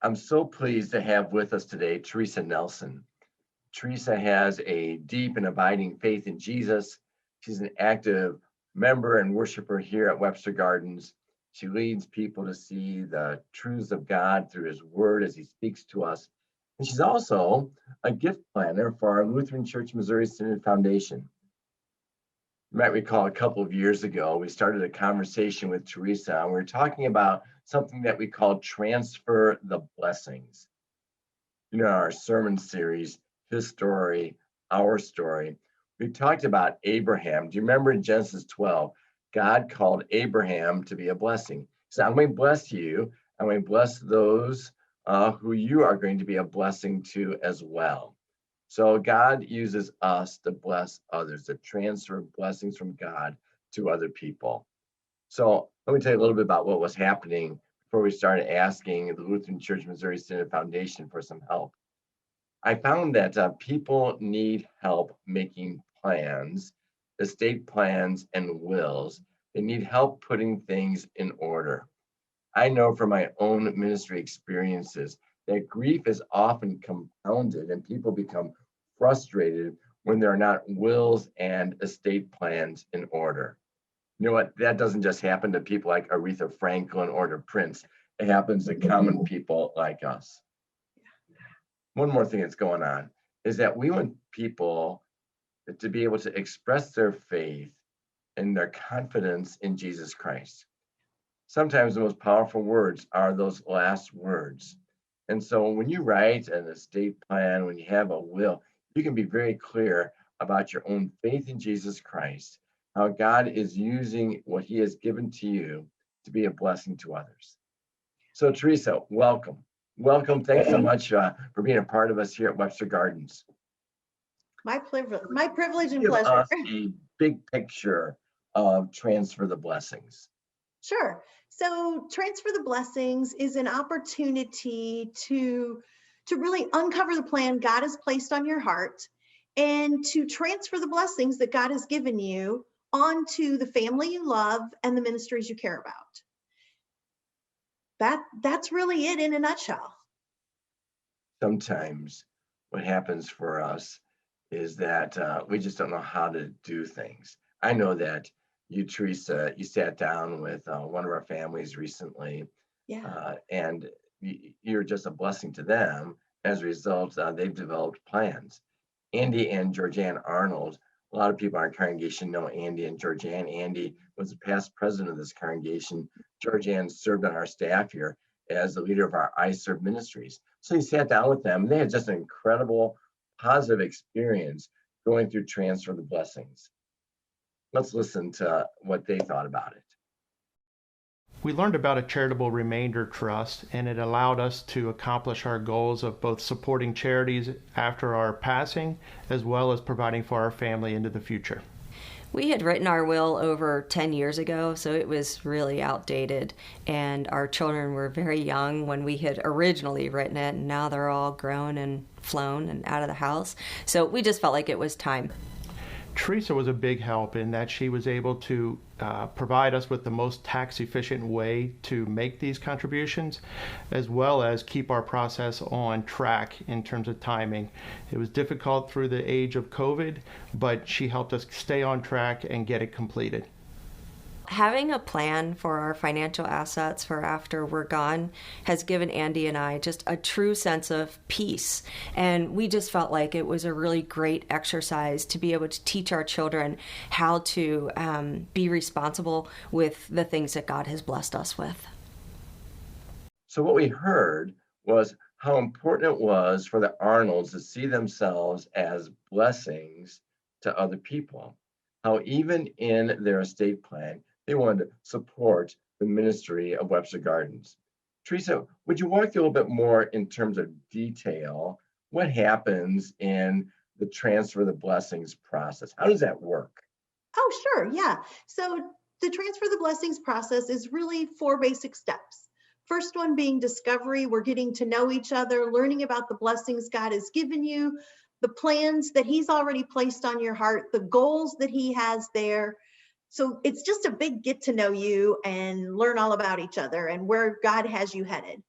I'm so pleased to have with us today Theresa Nelson. Theresa has a deep and abiding faith in Jesus. She's an active member and worshiper here at Webster Gardens. She leads people to see the truths of God through his word as he speaks to us. And she's also a gift planner for our Lutheran Church Missouri Synod Foundation. You might recall a couple of years ago, we started a conversation with Theresa, and we were talking about something that we call transfer the blessings. Our sermon series, His Story, Our Story, we talked about Abraham. Do you remember in Genesis 12, God called Abraham to be a blessing? He said, I'm going to bless you. I'm going to bless those who you are going to be a blessing to as well. So God uses us to bless others, to transfer blessings from God to other people. So let me tell you a little bit about what was happening before we started asking the Lutheran Church Missouri Synod Foundation for some help. I found that people need help making plans, estate plans, and wills. They need help putting things in order. I know from my own ministry experiences that grief is often compounded and people become frustrated when there are not wills and estate plans in order. You know what? That doesn't just happen to people like Aretha Franklin or to Prince. It happens to common people like us. One more thing that's going on is that we want people to be able to express their faith and their confidence in Jesus Christ. Sometimes the most powerful words are those last words. And so when you write an estate plan, when you have a will, you can be very clear about your own faith in Jesus Christ, how God is using what he has given to you to be a blessing to others. So Theresa, welcome. Welcome. Thanks so much for being a part of us here at Webster Gardens. My privilege and Give pleasure. us a big picture of Transfer the Blessings. Sure. So Transfer the Blessings is an opportunity to really uncover the plan God has placed on your heart and to transfer the blessings that God has given you onto the family you love and the ministries you care about. That's really it in a nutshell. Sometimes what happens for us is that we just don't know how to do things. I know that you, Theresa, you sat down with one of our families recently, and you're just a blessing to them. As a result, they've developed plans. Andy and Georgianne Arnold, a lot of people in our congregation know Andy and Georgianne. Andy was the past president of this congregation. Georgianne served on our staff here as the leader of our I Serve ministries. So he sat down with them. They had just an incredible, positive experience going through Transfer the Blessings. Let's listen to what they thought about it. We learned about a charitable remainder trust, and it allowed us to accomplish our goals of both supporting charities after our passing, as well as providing for our family into the future. We had written our will over 10 years ago, so it was really outdated, and our children were very young when we had originally written it, and now they're all grown and flown and out of the house. So we just felt like it was time. Theresa was a big help in that she was able to provide us with the most tax-efficient way to make these contributions, as well as keep our process on track in terms of timing. It was difficult through the age of COVID, but she helped us stay on track and get it completed. Having a plan for our financial assets for after we're gone has given Andy and I just a true sense of peace. And we just felt like it was a really great exercise to be able to teach our children how to be responsible with the things that God has blessed us with. So what we heard was how important it was for the Arnolds to see themselves as blessings to other people. How even in their estate plan, they wanted to support the ministry of Webster Gardens. Theresa, would you walk through a little bit more in terms of detail? What happens in the Transfer the Blessings process? How does that work? Oh, sure. Yeah. So the Transfer the Blessings process is really 4 basic steps. First one being discovery. We're getting to know each other, learning about the blessings God has given you, the plans that he's already placed on your heart, the goals that he has there. So it's just a big get to know you and learn all about each other and where God has you headed.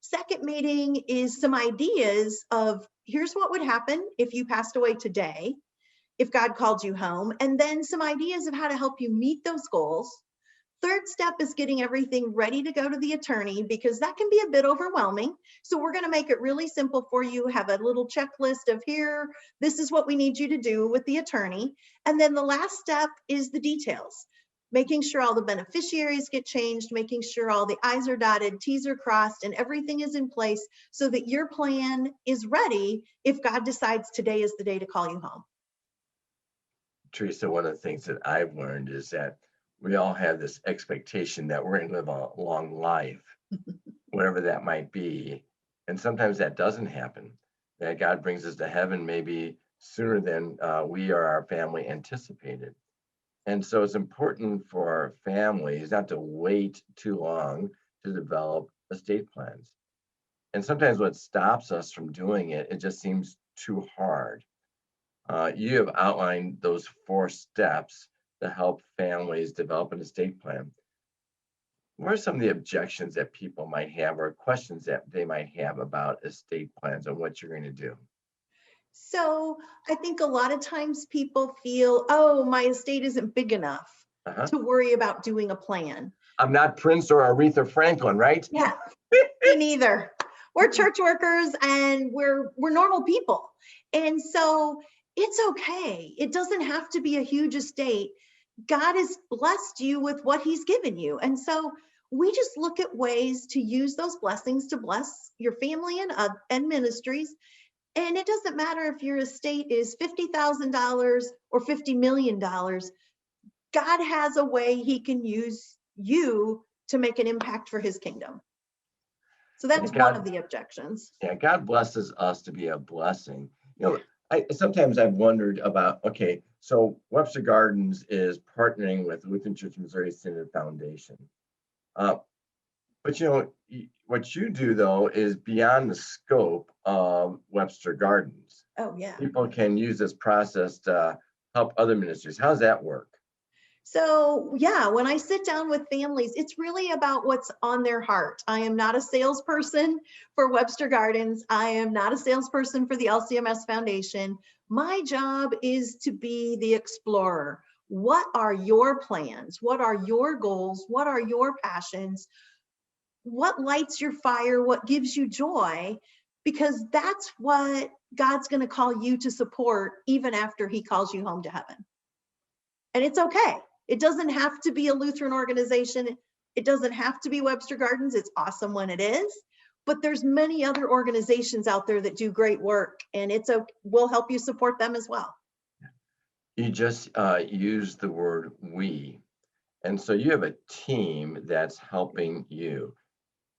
Second meeting is some ideas of here's what would happen if you passed away today, if God called you home, and then some ideas of how to help you meet those goals. Third step is getting everything ready to go to the attorney, because that can be a bit overwhelming. So we're going to make it really simple for you, have a little checklist of here, this is what we need you to do with the attorney. And then the last step is the details, making sure all the beneficiaries get changed, making sure all the I's are dotted, T's are crossed, and everything is in place so that your plan is ready if God decides today is the day to call you home. Theresa, one of the things that I've learned is that we all have this expectation that we're going to live a long life, whatever that might be. And sometimes that doesn't happen, that God brings us to heaven maybe sooner than we or our family anticipated. And so it's important for our families not to wait too long to develop estate plans. And sometimes what stops us from doing it, it just seems too hard. You have outlined those 4 steps to help families develop an estate plan. What are some of the objections that people might have or questions that they might have about estate plans and what you're going to do? So I think a lot of times people feel, oh, my estate isn't big enough to worry about doing a plan. I'm not Prince or Aretha Franklin, right? Yeah, me neither. We're church workers and we're normal people. And so it's okay. It doesn't have to be a huge estate. God has blessed you with what he's given you. And so we just look at ways to use those blessings to bless your family and ministries. And it doesn't matter if your estate is $50,000 or $50 million. God has a way he can use you to make an impact for his kingdom. So that's one of the objections. Yeah, God blesses us to be a blessing. Sometimes I've wondered about, okay, so Webster Gardens is partnering with Lutheran Church Missouri Synod Foundation. But what you do though is beyond the scope of Webster Gardens. Oh yeah. People can use this process to help other ministries. How does that work? So yeah, when I sit down with families, it's really about what's on their heart. I am not a salesperson for Webster Gardens. I am not a salesperson for the LCMS Foundation. My job is to be the explorer. What are your plans? What are your goals? What are your passions? What lights your fire? What gives you joy? Because that's what God's going to call you to support even after he calls you home to heaven. And it's okay. It doesn't have to be a Lutheran organization. It doesn't have to be Webster Gardens. It's awesome when it is, but there's many other organizations out there that do great work, and we'll help you support them as well. You just used the word we, and so you have a team that's helping you.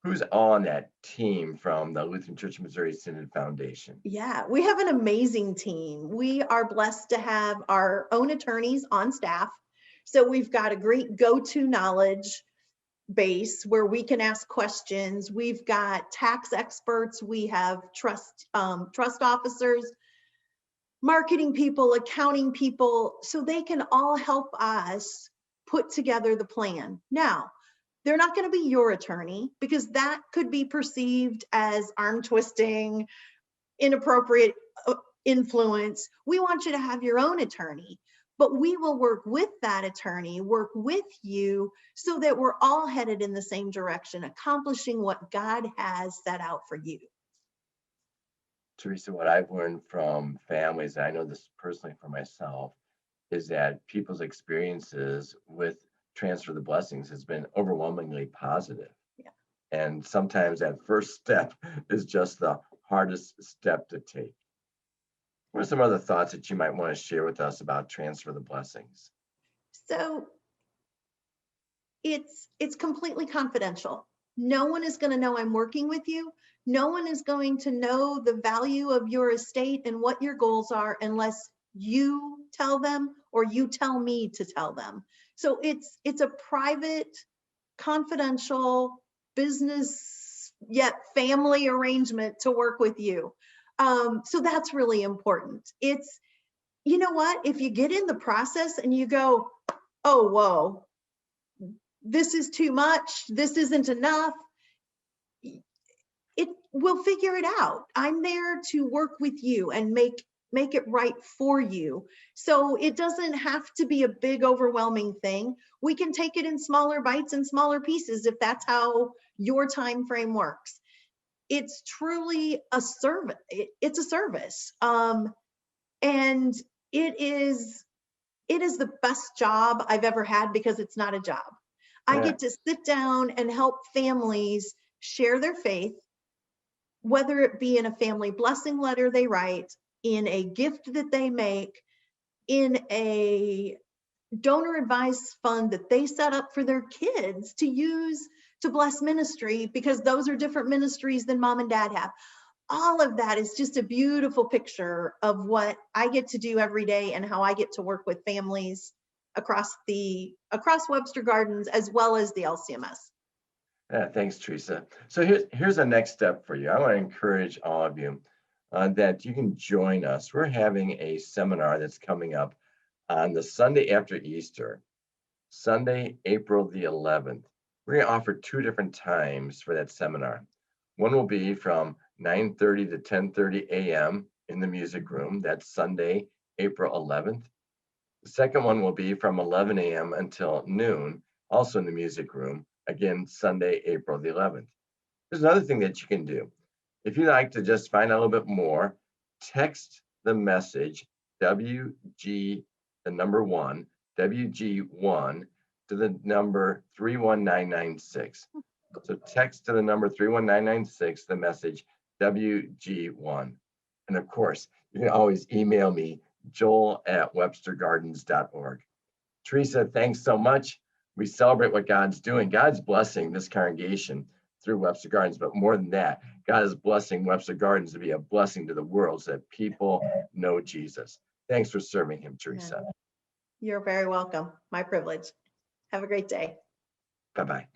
Who's on that team from the Lutheran Church Missouri Synod Foundation? Yeah, we have an amazing team. We are blessed to have our own attorneys on staff. So we've got a great go-to knowledge base where we can ask questions. We've got tax experts. We have trust officers, marketing people, accounting people, so they can all help us put together the plan. Now, they're not going to be your attorney because that could be perceived as arm twisting, inappropriate influence. We want you to have your own attorney, but we will work with that attorney, work with you so that we're all headed in the same direction, accomplishing what God has set out for you. Theresa, what I've learned from families, and I know this personally for myself, is that people's experiences with Transfer the Blessings has been overwhelmingly positive. Yeah. And sometimes that first step is just the hardest step to take. What are some other thoughts that you might want to share with us about Transfer the Blessings? So it's completely confidential. No one is going to know I'm working with you. No one is going to know the value of your estate and what your goals are unless you tell them or you tell me to tell them. So it's a private, confidential business yet family arrangement to work with you. So that's really important. It's, you know what, if you get in the process and you go, oh, whoa, this is too much, this isn't enough, we'll figure it out. I'm there to work with you and make it right for you. So it doesn't have to be a big overwhelming thing. We can take it in smaller bites and smaller pieces if that's how your time frame works. It's truly a service. It's a service. And it is the best job I've ever had because it's not a job. I get to sit down and help families share their faith, whether it be in a family blessing letter they write, in a gift that they make, in a donor advised fund that they set up for their kids to use to bless ministry, because those are different ministries than mom and dad have. All of that is just a beautiful picture of what I get to do every day and how I get to work with families across Webster Gardens as well as the LCMS. Yeah, thanks, Theresa. So here's the next step for you. I want to encourage all of you that you can join us. We're having a seminar that's coming up on the Sunday after Easter, Sunday, April the 11th. We're going to offer 2 different times for that seminar. One will be from 9:30 to 10:30 a.m. in the music room. That's Sunday, April 11th. The second one will be from 11 a.m. until noon, also in the music room. Again, Sunday, April the 11th. There's another thing that you can do. If you'd like to just find out a little bit more, text the message WG, the number 1, WG1 to the number 31996. So text to the number 31996, the message WG1. And of course, you can always email me, joel@webstergardens.org. Theresa, thanks so much. We celebrate what God's doing. God's blessing this congregation through Webster Gardens, but more than that, God is blessing Webster Gardens to be a blessing to the world so that people know Jesus. Thanks for serving him, Theresa. You're very welcome. My privilege. Have a great day. Bye-bye.